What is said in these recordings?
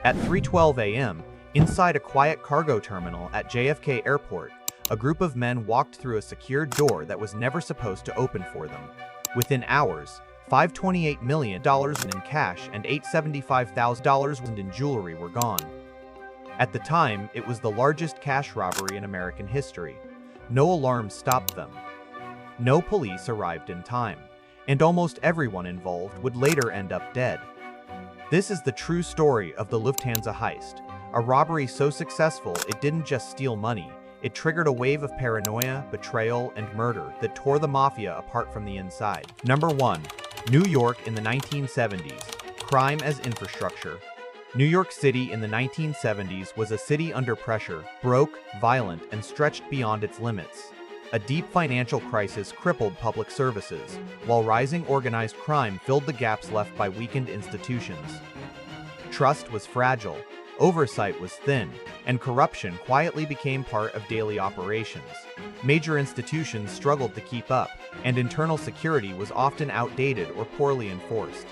At 3:12 a.m., inside a quiet cargo terminal at JFK Airport, a group of men walked through a secured door that was never supposed to open for them. Within hours, $528 million in cash and $875,000 in jewelry were gone. At the time, it was the largest cash robbery in American history. No alarms stopped them. No police arrived in time, and almost everyone involved would later end up dead. This is the true story of the Lufthansa Heist, a robbery so successful it didn't just steal money, it triggered a wave of paranoia, betrayal, and murder that tore the Mafia apart from the inside. Number 1. New York in the 1970s. Crime as infrastructure. New York City in the 1970s was a city under pressure, broke, violent, and stretched beyond its limits. A deep financial crisis crippled public services, while rising organized crime filled the gaps left by weakened institutions. Trust was fragile, oversight was thin, and corruption quietly became part of daily operations. Major institutions struggled to keep up, and internal security was often outdated or poorly enforced.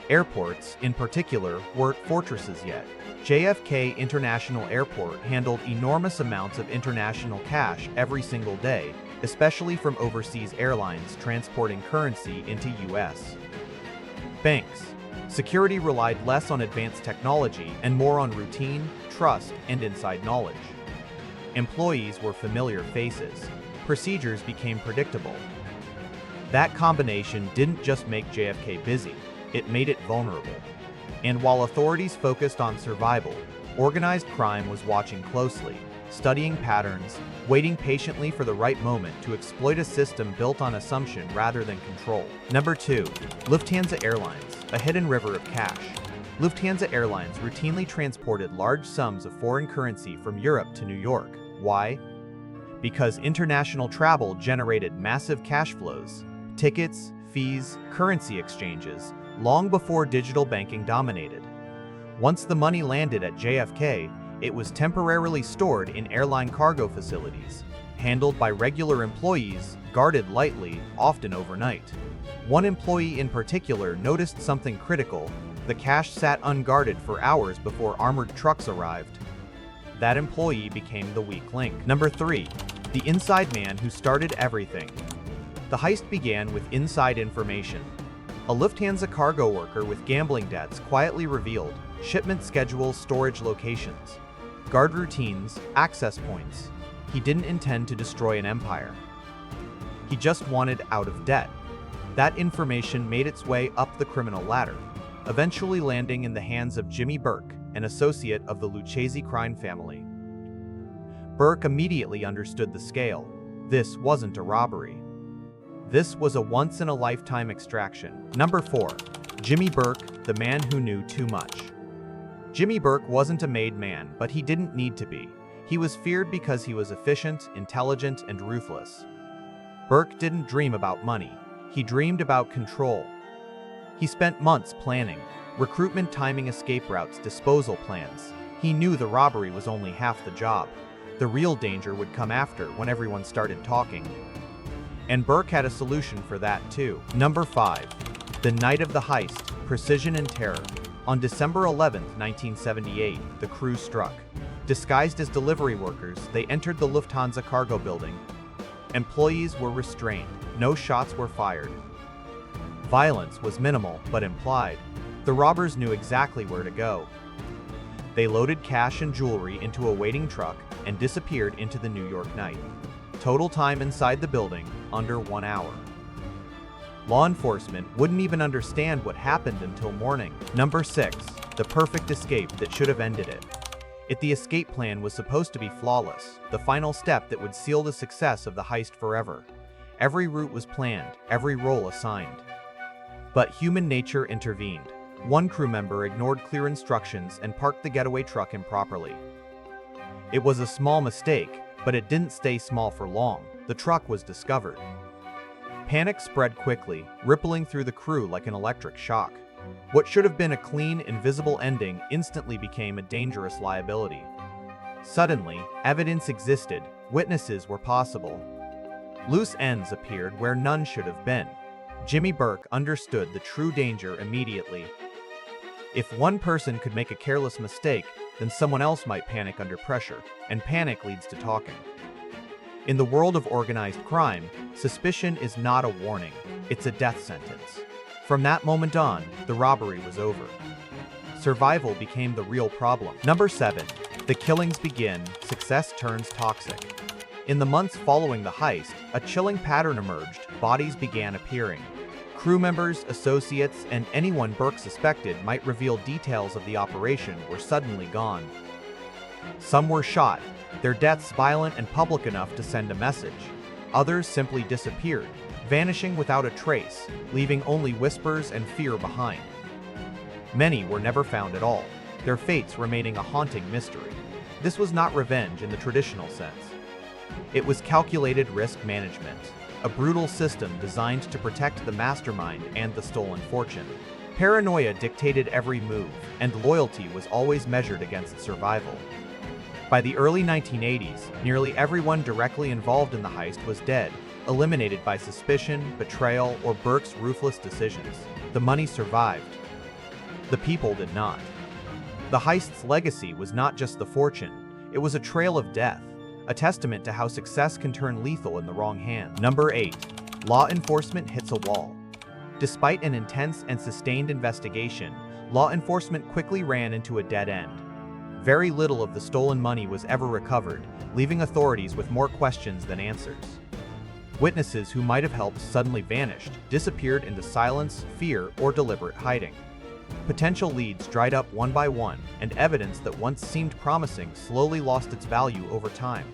Airports, in particular, weren't fortresses yet. JFK International Airport handled enormous amounts of international cash every single day, especially from overseas airlines transporting currency into U.S. banks. Security relied less on advanced technology and more on routine, trust, and inside knowledge. Employees were familiar faces. Procedures became predictable. That combination didn't just make JFK busy, it made it vulnerable. And while authorities focused on survival, organized crime was watching closely, studying patterns, waiting patiently for the right moment to exploit a system built on assumption rather than control. Number 2. Lufthansa Airlines, a hidden river of cash. Lufthansa Airlines routinely transported large sums of foreign currency from Europe to New York. Why? Because international travel generated massive cash flows, tickets, fees, currency exchanges, long before digital banking dominated. Once the money landed at JFK, it was temporarily stored in airline cargo facilities, handled by regular employees, guarded lightly, often overnight. One employee in particular noticed something critical: the cash sat unguarded for hours before armored trucks arrived. That employee became the weak link. Number 3. The inside man who started everything. The heist began with inside information. A Lufthansa cargo worker with gambling debts quietly revealed shipment schedules, storage locations, guard routines, access points. He didn't intend to destroy an empire. He just wanted out of debt. That information made its way up the criminal ladder, eventually landing in the hands of Jimmy Burke, an associate of the Lucchese crime family. Burke immediately understood the scale. This wasn't a robbery. This was a once-in-a-lifetime extraction. Number 4. Jimmy Burke, the man who knew too much. Jimmy Burke wasn't a made man, but he didn't need to be. He was feared because he was efficient, intelligent, and ruthless. Burke didn't dream about money. He dreamed about control. He spent months planning recruitment, timing, escape routes, disposal plans. He knew the robbery was only half the job. The real danger would come after, when everyone started talking. And Burke had a solution for that too. Number 5. The night of the heist, precision and terror. On December 11, 1978, the crew struck. Disguised as delivery workers, they entered the Lufthansa cargo building. Employees were restrained. No shots were fired. Violence was minimal, but implied. The robbers knew exactly where to go. They loaded cash and jewelry into a waiting truck and disappeared into the New York night. Total time inside the building, under 1 hour. Law enforcement wouldn't even understand what happened until morning. Number 6. The perfect escape that should have ended it. The escape plan was supposed to be flawless, the final step that would seal the success of the heist forever. Every route was planned, every role assigned. But human nature intervened. One crew member ignored clear instructions and parked the getaway truck improperly. It was a small mistake, but it didn't stay small for long. The truck was discovered. Panic spread quickly, rippling through the crew like an electric shock. What should have been a clean, invisible ending instantly became a dangerous liability. Suddenly, evidence existed, witnesses were possible. Loose ends appeared where none should have been. Jimmy Burke understood the true danger immediately. If one person could make a careless mistake, then someone else might panic under pressure, and panic leads to talking. In the world of organized crime, suspicion is not a warning, it's a death sentence. From that moment on, the robbery was over. Survival became the real problem. Number 7. The killings begin, success turns toxic. In the months following the heist, a chilling pattern emerged, bodies began appearing. Crew members, associates, and anyone Burke suspected might reveal details of the operation were suddenly gone. Some were shot, their deaths violent and public enough to send a message. Others simply disappeared, vanishing without a trace, leaving only whispers and fear behind. Many were never found at all, their fates remaining a haunting mystery. This was not revenge in the traditional sense. It was calculated risk management, a brutal system designed to protect the mastermind and the stolen fortune. Paranoia dictated every move, and loyalty was always measured against survival. By the early 1980s, nearly everyone directly involved in the heist was dead, eliminated by suspicion, betrayal, or Burke's ruthless decisions. The money survived. The people did not. The heist's legacy was not just the fortune, it was a trail of death, a testament to how success can turn lethal in the wrong hands. Number 8. Law enforcement hits a wall. Despite an intense and sustained investigation, law enforcement quickly ran into a dead end. Very little of the stolen money was ever recovered, leaving authorities with more questions than answers. Witnesses who might have helped suddenly vanished, disappeared into silence, fear, or deliberate hiding. Potential leads dried up one by one, and evidence that once seemed promising slowly lost its value over time.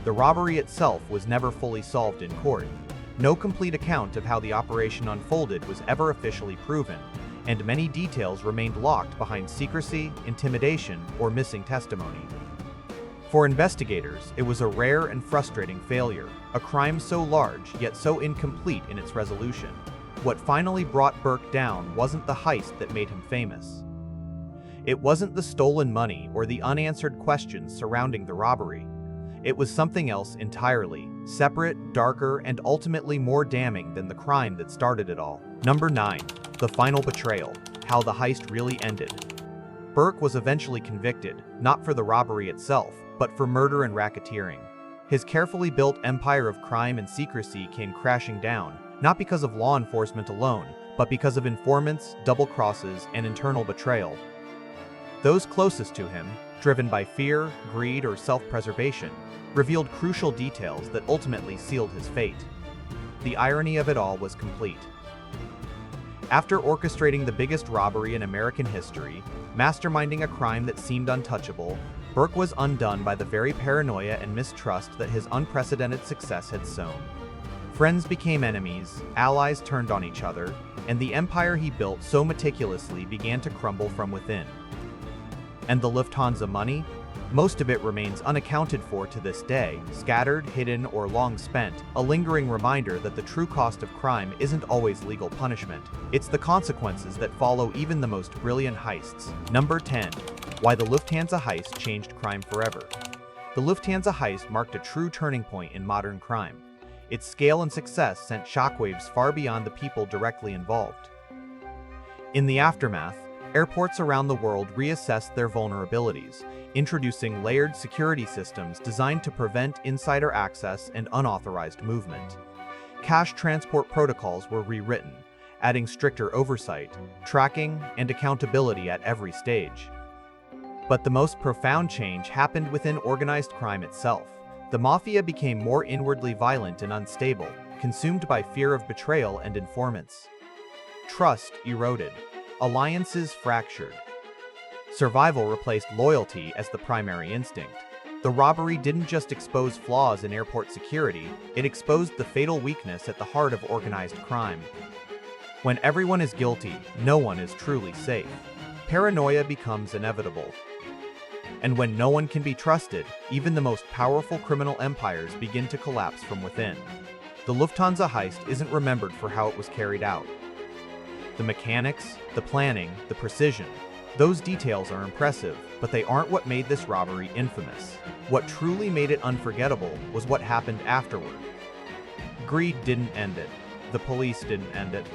The robbery itself was never fully solved in court. No complete account of how the operation unfolded was ever officially proven, and many details remained locked behind secrecy, intimidation, or missing testimony. For investigators, it was a rare and frustrating failure, a crime so large yet so incomplete in its resolution. What finally brought Burke down wasn't the heist that made him famous. It wasn't the stolen money or the unanswered questions surrounding the robbery. It was something else entirely, separate, darker, and ultimately more damning than the crime that started it all. Number 9. The final betrayal, how the heist really ended. Burke was eventually convicted, not for the robbery itself, but for murder and racketeering. His carefully built empire of crime and secrecy came crashing down, not because of law enforcement alone, but because of informants, double crosses, and internal betrayal. Those closest to him, driven by fear, greed, or self-preservation, revealed crucial details that ultimately sealed his fate. The irony of it all was complete. After orchestrating the biggest robbery in American history, masterminding a crime that seemed untouchable, Burke was undone by the very paranoia and mistrust that his unprecedented success had sown. Friends became enemies, allies turned on each other, and the empire he built so meticulously began to crumble from within. And the Lufthansa money? Most of it remains unaccounted for to this day, scattered, hidden, or long spent, a lingering reminder that the true cost of crime isn't always legal punishment. It's the consequences that follow even the most brilliant heists. Number 10. Why the Lufthansa Heist changed crime forever. The Lufthansa Heist marked a true turning point in modern crime. Its scale and success sent shockwaves far beyond the people directly involved. In the aftermath, airports around the world reassessed their vulnerabilities, introducing layered security systems designed to prevent insider access and unauthorized movement. Cash transport protocols were rewritten, adding stricter oversight, tracking, and accountability at every stage. But the most profound change happened within organized crime itself. The Mafia became more inwardly violent and unstable, consumed by fear of betrayal and informants. Trust eroded. Alliances fractured. Survival replaced loyalty as the primary instinct. The robbery didn't just expose flaws in airport security, it exposed the fatal weakness at the heart of organized crime. When everyone is guilty, no one is truly safe. Paranoia becomes inevitable. And when no one can be trusted, even the most powerful criminal empires begin to collapse from within. The Lufthansa heist isn't remembered for how it was carried out. The mechanics, the planning, the precision, those details are impressive, but they aren't what made this robbery infamous. What truly made it unforgettable was what happened afterward. Greed didn't end it. The police didn't end it.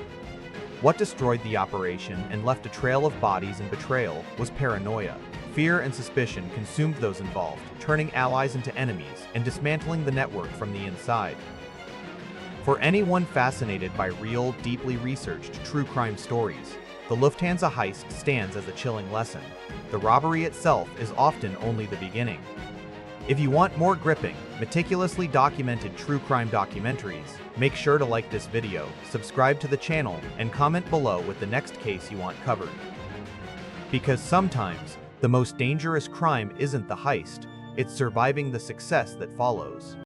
What destroyed the operation and left a trail of bodies and betrayal was paranoia. Fear and suspicion consumed those involved, turning allies into enemies and dismantling the network from the inside. For anyone fascinated by real, deeply researched true crime stories, the Lufthansa Heist stands as a chilling lesson. The robbery itself is often only the beginning. If you want more gripping, meticulously documented true crime documentaries, make sure to like this video, subscribe to the channel, and comment below with the next case you want covered. Because sometimes, the most dangerous crime isn't the heist, it's surviving the success that follows.